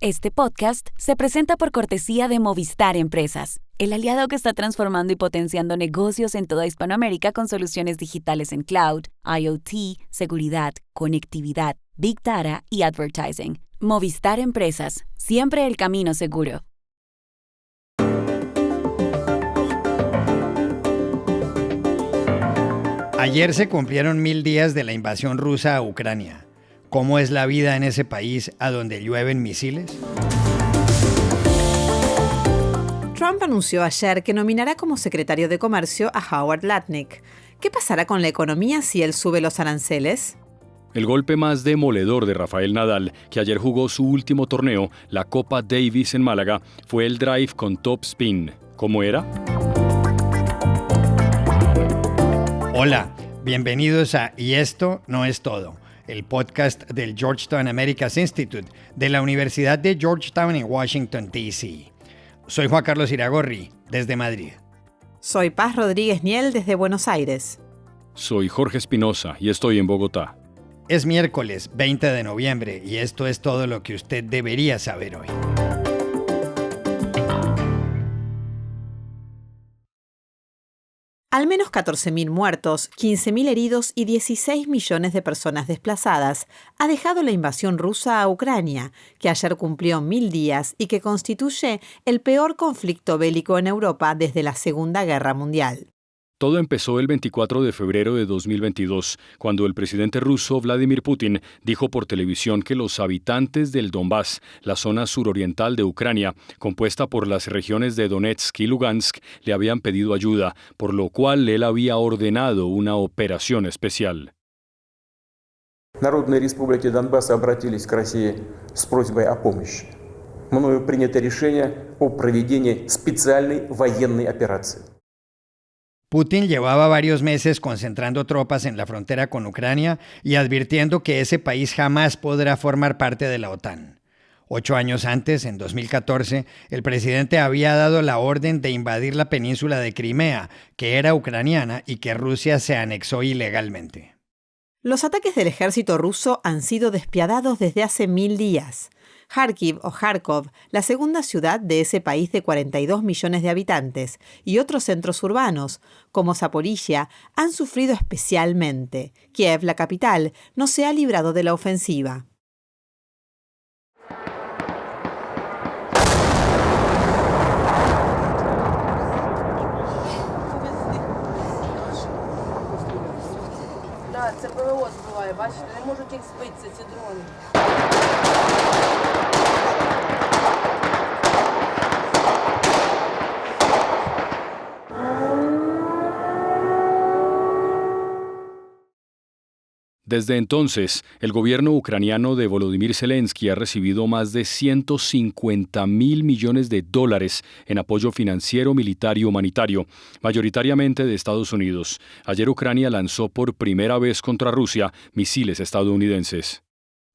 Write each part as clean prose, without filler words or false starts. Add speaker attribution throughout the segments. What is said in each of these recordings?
Speaker 1: Este podcast se presenta por cortesía de Movistar Empresas, el aliado que está transformando y potenciando negocios en toda Hispanoamérica con soluciones digitales en cloud, IoT, seguridad, conectividad, Big Data y advertising. Movistar Empresas, siempre el camino seguro.
Speaker 2: Ayer se cumplieron 1000 días de la invasión rusa a Ucrania. ¿Cómo es la vida en ese país a donde llueven misiles?
Speaker 3: Trump anunció ayer que nominará como secretario de Comercio a Howard Lutnick. ¿Qué pasará con la economía si él sube los aranceles?
Speaker 4: El golpe más demoledor de Rafael Nadal, que ayer jugó su último torneo, la Copa Davis en Málaga, fue el drive con top spin. ¿Cómo era?
Speaker 2: Hola, bienvenidos a Y esto no es todo, el podcast del Georgetown Americas Institute de la Universidad de Georgetown en Washington, D.C. Soy Juan Carlos Iragorri, desde Madrid.
Speaker 3: Soy Paz Rodríguez Niel, desde Buenos Aires.
Speaker 4: Soy Jorge Espinosa y estoy en Bogotá.
Speaker 2: Es miércoles 20 de noviembre y esto es todo lo que usted debería saber hoy.
Speaker 3: Al menos 14.000 muertos, 15.000 heridos y 16 millones de personas desplazadas ha dejado la invasión rusa a Ucrania, que ayer cumplió 1000 días y que constituye el peor conflicto bélico en Europa desde la Segunda Guerra Mundial.
Speaker 4: Todo empezó el 24 de febrero de 2022, cuando el presidente ruso Vladimir Putin dijo por televisión que los habitantes del Donbass, la zona suroriental de Ucrania, compuesta por las regiones de Donetsk y Lugansk, le habían pedido ayuda, por lo cual él había ordenado una operación especial.
Speaker 5: Народные республики Донбасса обратились к России с просьбой о помощи. Мною принято решение о проведении специальной военной операции.
Speaker 2: Putin llevaba varios meses concentrando tropas en la frontera con Ucrania y advirtiendo que ese país jamás podrá formar parte de la OTAN. 8 años antes, en 2014, el presidente había dado la orden de invadir la península de Crimea, que era ucraniana y que Rusia se anexó ilegalmente.
Speaker 3: Los ataques del ejército ruso han sido despiadados desde hace 1000 días. Kharkiv o Kharkov, la segunda ciudad de ese país de 42 millones de habitantes, y otros centros urbanos, como Zaporizhia, han sufrido especialmente. Kiev, la capital, no se ha librado de la ofensiva.
Speaker 6: Це ПВО збиває, бачите, не можуть їх збити, ці дрони.
Speaker 4: Desde entonces, el gobierno ucraniano de Volodymyr Zelensky ha recibido más de $150.000 millones en apoyo financiero, militar y humanitario, mayoritariamente de Estados Unidos. Ayer Ucrania lanzó por primera vez contra Rusia misiles estadounidenses.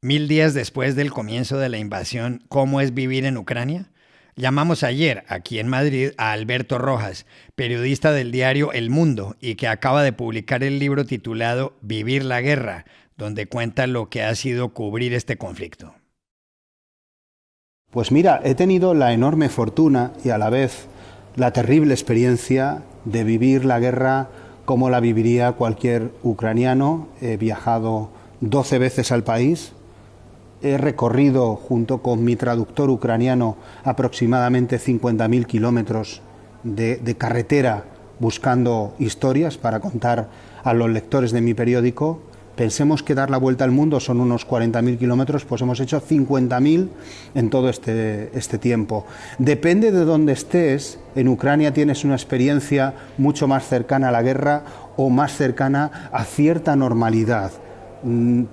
Speaker 2: 1000 días después del comienzo de la invasión, ¿cómo es vivir en Ucrania? Llamamos ayer, aquí en Madrid, a Alberto Rojas, periodista del diario El Mundo y que acaba de publicar el libro titulado Vivir la guerra, donde cuenta lo que ha sido cubrir este conflicto.
Speaker 7: Pues mira, he tenido la enorme fortuna y a la vez la terrible experiencia de vivir la guerra como la viviría cualquier ucraniano. He viajado 12 veces al país. He recorrido, junto con mi traductor ucraniano, aproximadamente 50.000 kilómetros de carretera buscando historias para contar a los lectores de mi periódico. Pensemos que dar la vuelta al mundo son unos 40.000 kilómetros, pues hemos hecho 50.000 en todo este tiempo. Depende de dónde estés, en Ucrania tienes una experiencia mucho más cercana a la guerra o más cercana a cierta normalidad.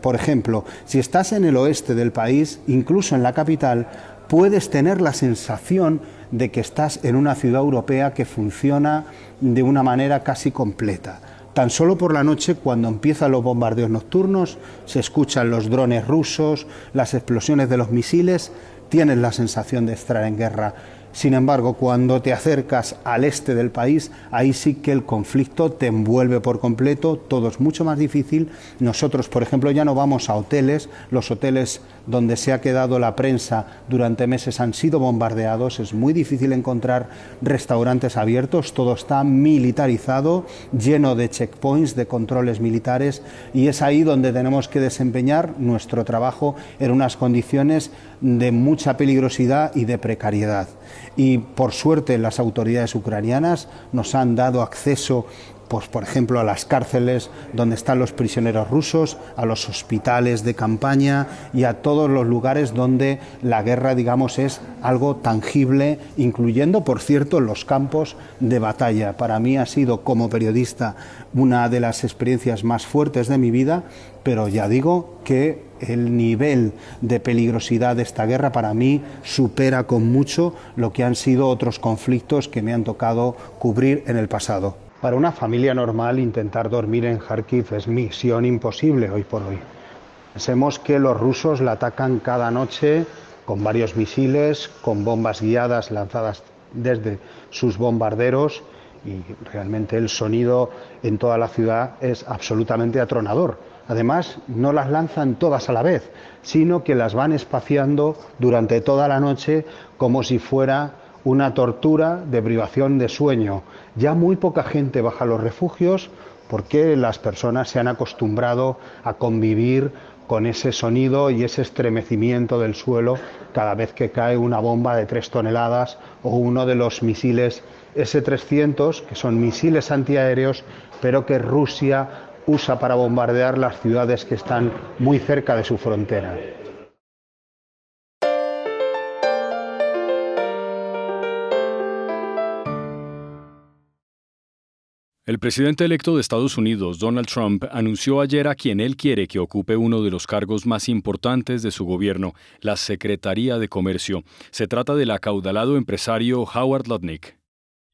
Speaker 7: Por ejemplo, si estás en el oeste del país, incluso en la capital, puedes tener la sensación de que estás en una ciudad europea que funciona de una manera casi completa. Tan solo por la noche, cuando empiezan los bombardeos nocturnos, se escuchan los drones rusos, las explosiones de los misiles, tienes la sensación de estar en guerra. Sin embargo, cuando te acercas al este del país, ahí sí que el conflicto te envuelve por completo, todo es mucho más difícil. Nosotros, por ejemplo, ya no vamos a hoteles, los hoteles donde se ha quedado la prensa durante meses han sido bombardeados, es muy difícil encontrar restaurantes abiertos, todo está militarizado, lleno de checkpoints, de controles militares, y es ahí donde tenemos que desempeñar nuestro trabajo en unas condiciones de mucha peligrosidad y de precariedad. Y por suerte las autoridades ucranianas nos han dado acceso, pues, por ejemplo, a las cárceles donde están los prisioneros rusos, a los hospitales de campaña y a todos los lugares donde la guerra, digamos, es algo tangible, incluyendo, por cierto, los campos de batalla. Para mí ha sido, como periodista, una de las experiencias más fuertes de mi vida, pero ya digo que el nivel de peligrosidad de esta guerra para mí supera con mucho lo que han sido otros conflictos que me han tocado cubrir en el pasado. Para una familia normal, intentar dormir en Kharkiv es misión imposible hoy por hoy. Pensemos que los rusos la atacan cada noche con varios misiles, con bombas guiadas lanzadas desde sus bombarderos, y realmente el sonido en toda la ciudad es absolutamente atronador. Además, no las lanzan todas a la vez, sino que las van espaciando durante toda la noche como si fuera una tortura de privación de sueño. Ya muy poca gente baja a los refugios porque las personas se han acostumbrado a convivir con ese sonido y ese estremecimiento del suelo cada vez que cae una bomba de 3 toneladas o uno de los misiles S-300, que son misiles antiaéreos, pero que Rusia usa para bombardear las ciudades que están muy cerca de su frontera.
Speaker 4: El presidente electo de Estados Unidos, Donald Trump, anunció ayer a quien él quiere que ocupe uno de los cargos más importantes de su gobierno, la Secretaría de Comercio. Se trata del acaudalado empresario Howard Lutnick.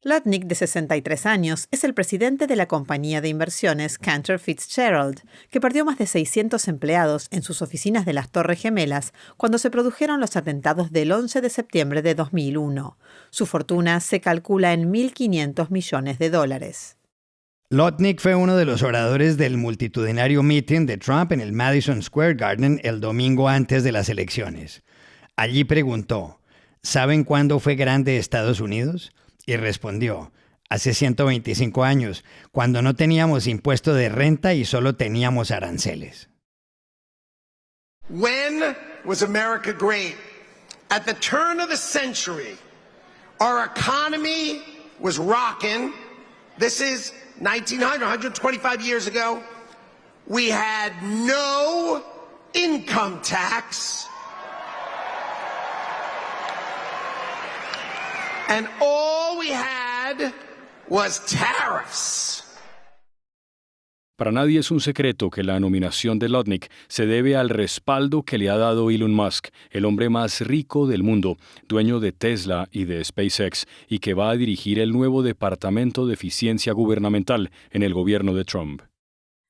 Speaker 3: Lutnick, de 63 años, es el presidente de la compañía de inversiones Cantor Fitzgerald, que perdió más de 600 empleados en sus oficinas de las Torres Gemelas cuando se produjeron los atentados del 11 de septiembre de 2001. Su fortuna se calcula en $1.500 millones.
Speaker 2: Lutnick fue uno de los oradores del multitudinario meeting de Trump en el Madison Square Garden el domingo antes de las elecciones. Allí preguntó, ¿saben cuándo fue grande Estados Unidos? Y respondió, hace 125 años, cuando no teníamos impuesto de renta y solo teníamos aranceles.
Speaker 8: When was America great? At the turn of the century, our economy was rocking. This is 1900, 125 years ago. We had no income tax. And all we had was tariffs.
Speaker 4: Para nadie es un secreto que la nominación de Lutnick se debe al respaldo que le ha dado Elon Musk, el hombre más rico del mundo, dueño de Tesla y de SpaceX, y que va a dirigir el nuevo Departamento de Eficiencia Gubernamental en el gobierno de Trump.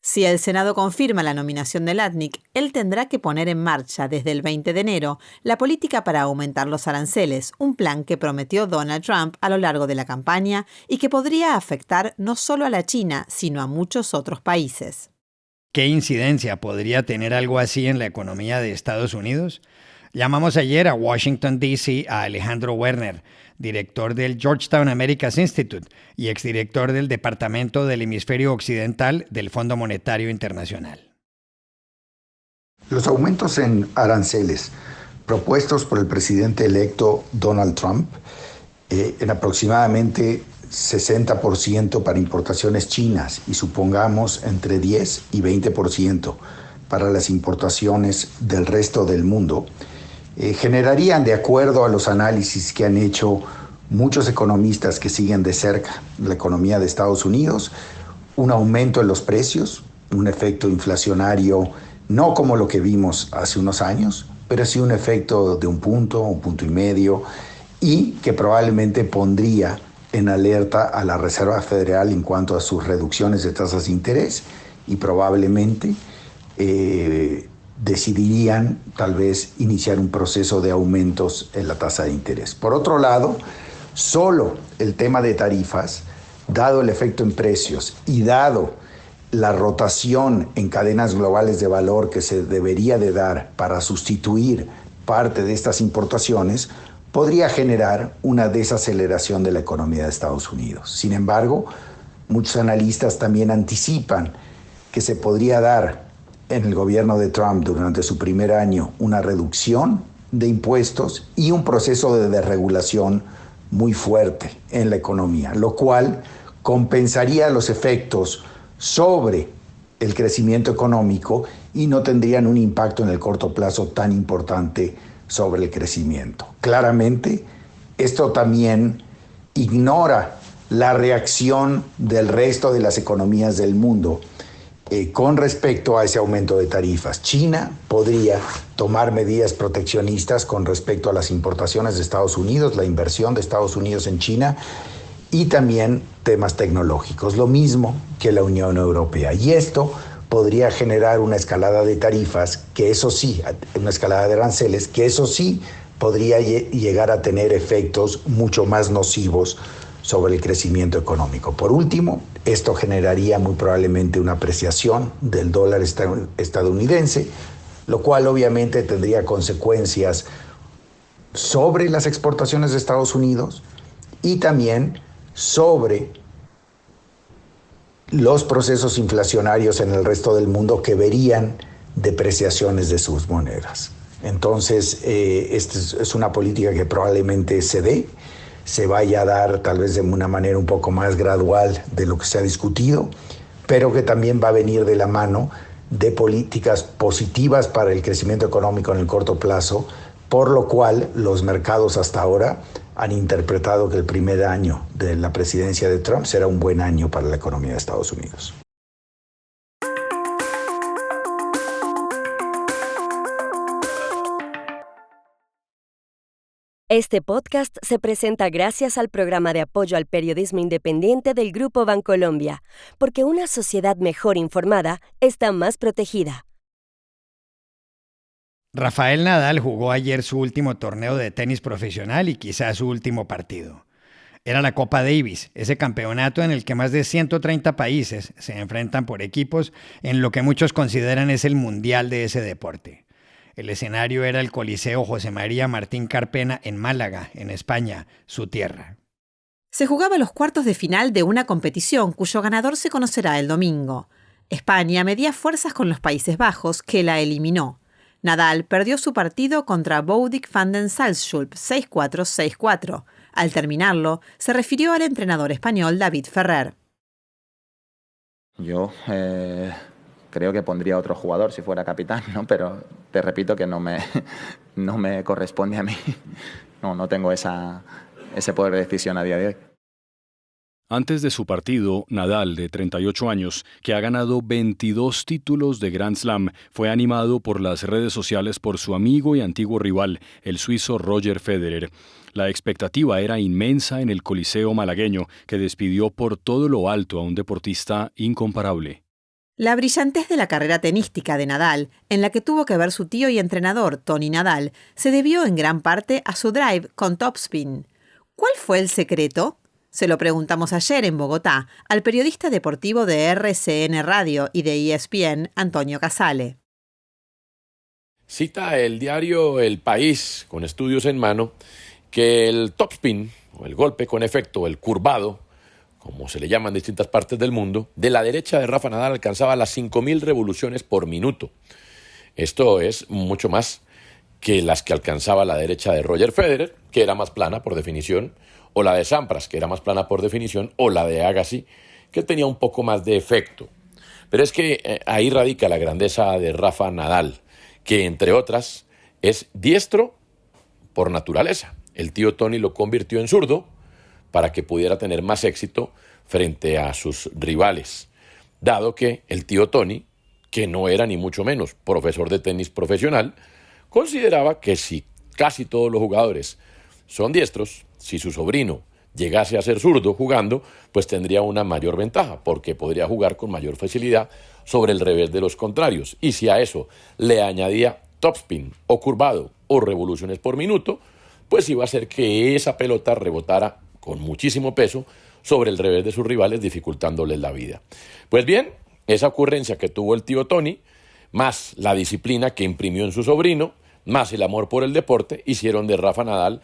Speaker 3: Si el Senado confirma la nominación de Lutnick, él tendrá que poner en marcha desde el 20 de enero la política para aumentar los aranceles, un plan que prometió Donald Trump a lo largo de la campaña y que podría afectar no solo a la China, sino a muchos otros países.
Speaker 2: ¿Qué incidencia podría tener algo así en la economía de Estados Unidos? Llamamos ayer a Washington, D.C. a Alejandro Werner, director del Georgetown Americas Institute y exdirector del Departamento del Hemisferio Occidental del Fondo Monetario Internacional.
Speaker 9: Los aumentos en aranceles propuestos por el presidente electo Donald Trump, en aproximadamente 60% para importaciones chinas y supongamos entre 10 y 20% para las importaciones del resto del mundo, generarían, de acuerdo a los análisis que han hecho muchos economistas que siguen de cerca la economía de Estados Unidos, un aumento en los precios, un efecto inflacionario no como lo que vimos hace unos años, pero sí un efecto de 1 punto, 1,5 puntos, y que probablemente pondría en alerta a la Reserva Federal en cuanto a sus reducciones de tasas de interés y probablemente decidirían tal vez iniciar un proceso de aumentos en la tasa de interés. Por otro lado, solo el tema de tarifas, dado el efecto en precios y dado la rotación en cadenas globales de valor que se debería de dar para sustituir parte de estas importaciones, podría generar una desaceleración de la economía de Estados Unidos. Sin embargo, muchos analistas también anticipan que se podría dar en el gobierno de Trump durante su primer año una reducción de impuestos y un proceso de desregulación muy fuerte en la economía, lo cual compensaría los efectos sobre el crecimiento económico y no tendrían un impacto en el corto plazo tan importante sobre el crecimiento. Claramente, esto también ignora la reacción del resto de las economías del mundo con respecto a ese aumento de tarifas. China podría tomar medidas proteccionistas con respecto a las importaciones de Estados Unidos, la inversión de Estados Unidos en China y también temas tecnológicos, lo mismo que la Unión Europea. Y esto podría generar una escalada de tarifas, que eso sí, una escalada de aranceles, que eso sí podría llegar a tener efectos mucho más nocivos sobre el crecimiento económico. Por último, esto generaría muy probablemente una apreciación del dólar estadounidense, lo cual obviamente tendría consecuencias sobre las exportaciones de Estados Unidos y también sobre los procesos inflacionarios en el resto del mundo que verían depreciaciones de sus monedas. Entonces, esta es una política que probablemente se vaya a dar tal vez de una manera un poco más gradual de lo que se ha discutido, pero que también va a venir de la mano de políticas positivas para el crecimiento económico en el corto plazo, por lo cual los mercados hasta ahora han interpretado que el primer año de la presidencia de Trump será un buen año para la economía de Estados Unidos.
Speaker 10: Este podcast se presenta gracias al programa de apoyo al periodismo independiente del Grupo Bancolombia, porque una sociedad mejor informada está más protegida.
Speaker 2: Rafael Nadal jugó ayer su último torneo de tenis profesional y quizás su último partido. Era la Copa Davis, ese campeonato en el que más de 130 países se enfrentan por equipos en lo que muchos consideran es el mundial de ese deporte. El escenario era el Coliseo José María Martín Carpena en Málaga, en España, su tierra.
Speaker 3: Se jugaba los cuartos de final de una competición cuyo ganador se conocerá el domingo. España medía fuerzas con los Países Bajos, que la eliminó. Nadal perdió su partido contra Boudik van den Salzschulp 6-4, 6-4. Al terminarlo, se refirió al entrenador español David Ferrer.
Speaker 11: Yo creo que pondría a otro jugador si fuera capitán, ¿no? Pero te repito que no me corresponde a mí. No tengo ese poder de decisión a día de hoy.
Speaker 4: Antes de su partido, Nadal, de 38 años, que ha ganado 22 títulos de Grand Slam, fue animado por las redes sociales por su amigo y antiguo rival, el suizo Roger Federer. La expectativa era inmensa en el Coliseo malagueño, que despidió por todo lo alto a un deportista incomparable.
Speaker 3: La brillantez de la carrera tenística de Nadal, en la que tuvo que ver su tío y entrenador, Tony Nadal, se debió en gran parte a su drive con topspin. ¿Cuál fue el secreto? Se lo preguntamos ayer en Bogotá al periodista deportivo de RCN Radio y de ESPN, Antonio Casale.
Speaker 12: Cita el diario El País, con estudios en mano, que el topspin, o el golpe con efecto, el curvado, como se le llama en distintas partes del mundo, de la derecha de Rafa Nadal alcanzaba las 5.000 revoluciones por minuto. Esto es mucho más que las que alcanzaba la derecha de Roger Federer, que era más plana por definición, o la de Sampras, que era más plana por definición, o la de Agassi, que tenía un poco más de efecto. Pero es que ahí radica la grandeza de Rafa Nadal, que entre otras es diestro por naturaleza. El tío Tony lo convirtió en zurdo para que pudiera tener más éxito frente a sus rivales, dado que el tío Tony, que no era ni mucho menos profesor de tenis profesional, consideraba que si casi todos los jugadores son diestros, si su sobrino llegase a ser zurdo jugando, pues tendría una mayor ventaja, porque podría jugar con mayor facilidad sobre el revés de los contrarios. Y si a eso le añadía topspin o curvado o revoluciones por minuto, pues iba a hacer que esa pelota rebotara con muchísimo peso sobre el revés de sus rivales, dificultándoles la vida. Pues bien, esa ocurrencia que tuvo el tío Tony, más la disciplina que imprimió en su sobrino, más el amor por el deporte, hicieron de Rafa Nadal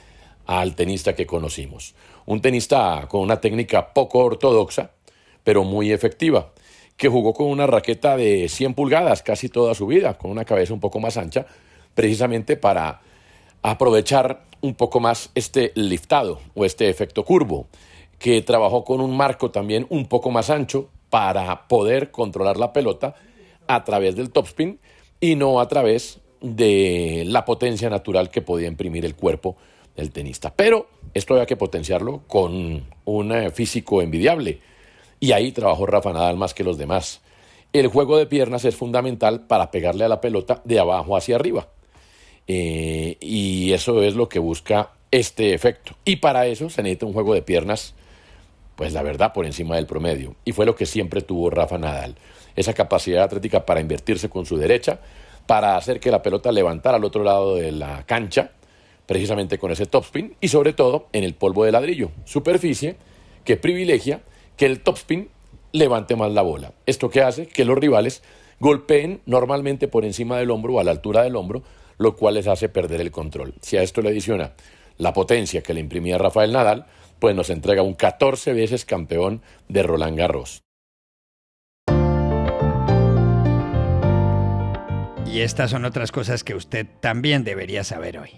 Speaker 12: al tenista que conocimos. Un tenista con una técnica poco ortodoxa, pero muy efectiva, que jugó con una raqueta de 100 pulgadas casi toda su vida, con una cabeza un poco más ancha, precisamente para aprovechar un poco más este liftado o este efecto curvo, que trabajó con un marco también un poco más ancho para poder controlar la pelota a través del topspin y no a través de la potencia natural que podía imprimir el cuerpo del tenista. Pero esto había que potenciarlo con un físico envidiable, y ahí trabajó Rafa Nadal más que los demás. El juego de piernas es fundamental para pegarle a la pelota de abajo hacia arriba, y eso es lo que busca este efecto, y para eso se necesita un juego de piernas, pues la verdad, por encima del promedio, y fue lo que siempre tuvo Rafa Nadal, esa capacidad atlética para invertirse con su derecha, para hacer que la pelota levantara al otro lado de la cancha, precisamente con ese topspin, y sobre todo en el polvo de ladrillo, superficie que privilegia que el topspin levante más la bola. Esto que hace que los rivales golpeen normalmente por encima del hombro o a la altura del hombro, lo cual les hace perder el control. Si a esto le adiciona la potencia que le imprimía Rafael Nadal, pues nos entrega un 14 veces campeón de Roland Garros.
Speaker 2: Y estas son otras cosas que usted también debería saber hoy.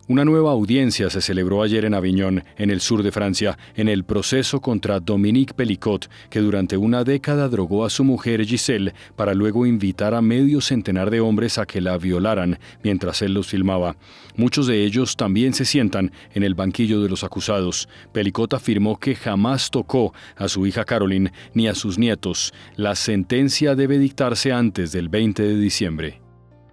Speaker 4: Una nueva audiencia se celebró ayer en Aviñón, en el sur de Francia, en el proceso contra Dominique Pelicot, que durante una década drogó a su mujer Giselle para luego invitar a medio centenar de hombres a que la violaran mientras él los filmaba. Muchos de ellos también se sientan en el banquillo de los acusados. Pelicot afirmó que jamás tocó a su hija Caroline ni a sus nietos. La sentencia debe dictarse antes del 20 de diciembre.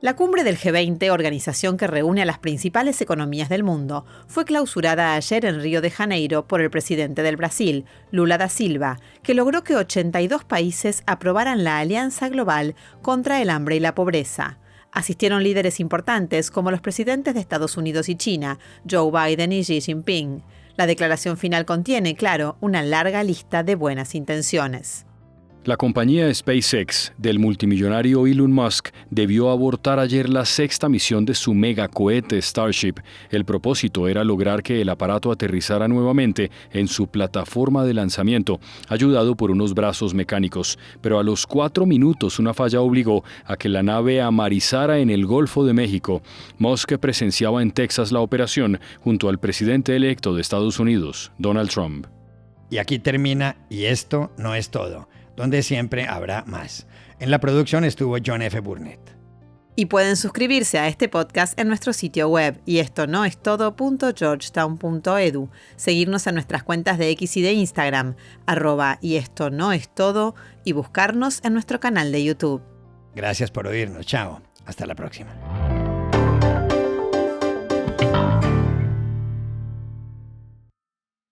Speaker 3: La cumbre del G20, organización que reúne a las principales economías del mundo, fue clausurada ayer en Río de Janeiro por el presidente del Brasil, Lula da Silva, que logró que 82 países aprobaran la Alianza Global contra el hambre y la pobreza. Asistieron líderes importantes como los presidentes de Estados Unidos y China, Joe Biden y Xi Jinping. La declaración final contiene, claro, una larga lista de buenas intenciones.
Speaker 4: La compañía SpaceX del multimillonario Elon Musk debió abortar ayer la sexta misión de su megacohete Starship. El propósito era lograr que el aparato aterrizara nuevamente en su plataforma de lanzamiento, ayudado por unos brazos mecánicos. Pero a los 4 minutos una falla obligó a que la nave amarizara en el Golfo de México. Musk presenciaba en Texas la operación junto al presidente electo de Estados Unidos, Donald Trump.
Speaker 2: Y aquí termina Y esto no es todo, donde siempre habrá más. En la producción estuvo John F. Burnett.
Speaker 3: Y pueden suscribirse a este podcast en nuestro sitio web yestonoestodo.georgetown.edu, seguirnos en nuestras cuentas de X y de Instagram, @yestonoestodo, y buscarnos en nuestro canal de YouTube.
Speaker 2: Gracias por oírnos. Chao. Hasta la próxima.